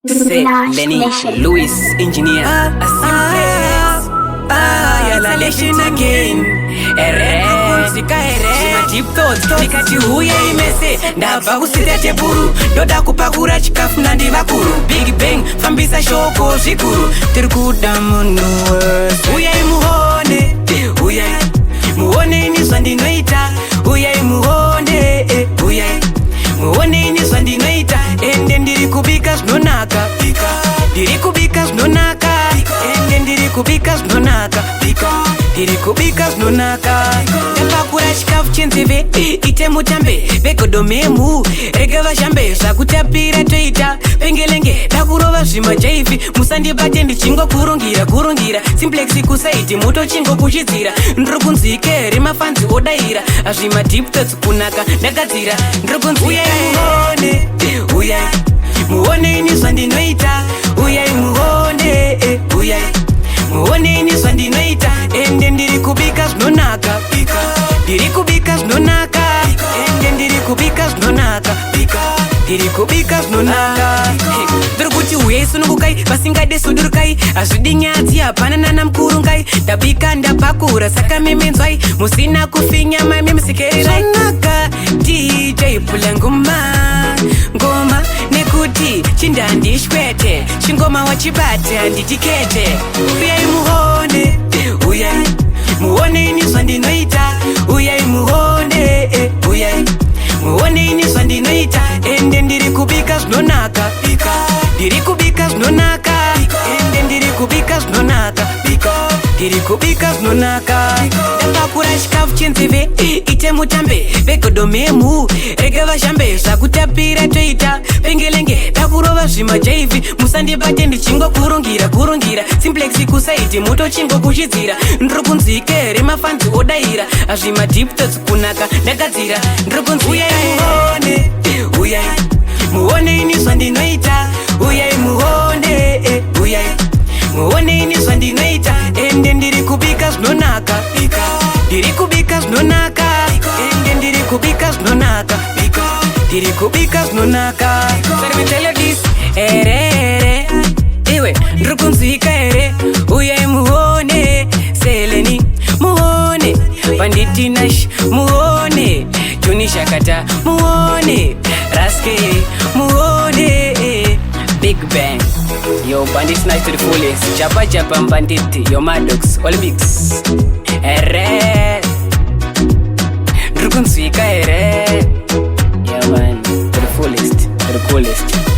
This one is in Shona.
Say Lenny, Louis, engineer, yala lesson again. Deep thoughts, nikati huye imese ndabva kusita teburu ndoda kupakura chikafu nandivakuru Big Bang, fambisa shoko zvikuru tiri kuda munhu wese uyai muone, uyai muone ini zvandinoita uyai muone, uyai muone ini zvandinoita ende ndiri kubika zvinonaka ndiri kubika zvinonaka ende ndiri kubika zvinonaka ndiri kubika zvinonaka ndapakura chikafu chenzeve ite mutambe vegodomemu rege vashambe zvakutapira toita pengelenge dakurova zvimajaivi musandibate ndichingokurungira simplex kusaiti moto chingokushidzira ndiri kunzwike remafanzi odaira azvimadiptots kunaka ndagadzira ndiri kunzwi uyai muone, uyai muone ini zvandinoita uyai muone, uyai muone ini zvandinoita ende ndiri kubika zvinonaka ndiri kubika zvinonaka ende ndiri kubika zvinonaka ndiri kubika zvinonaka ndiri kuti uyai sunungukai vasingade sudurukai hazvidi nyadzi hapana nana mukurungai ndabika ndapakura saka memenzwai musina kufinya mame musikerirai zonaka DJ pula ngoma nekuti chindandishwete chingoma wachibate handitikete uyai muone, uyai muone ini zvandinoita uyai muone, uyai muone ini zvandinoita ende ndiri kubika zvinonaka ndiri kubika zvinonaka ende ndiri kubika zvinonaka ndiri kubika zvinonaka ndapakura chikafu chenzeve ite mutambe vegodomemu rege vashambe zvakutapira toita pengelenge dakurova zvimajaivi musandibate ndichingokurungira simplex kusaiti moto chingokushidzira ndiri kunzwike remafanzi odaira azvimadiptots kunaka ndagadzira ndiri kunzwi uyai muone, uyai muone ini zvandinoita uyai muone, uyai muone ini zvandinoita ende ndiri kubika zvinonaka ndiri kubika zvinonaka ende ndiri kubika zvinonaka ndiri kubika zvinonaka servetelodis ere iwe ndiri kunzwika ere uyai muone seleni muone panditinash muone juni shakata muone raske muone Big Bang yo bandit nice to the fullest japa bandit yo maddox all mix ere ndiri kunzwika ere yeah man to the fullest to the coolest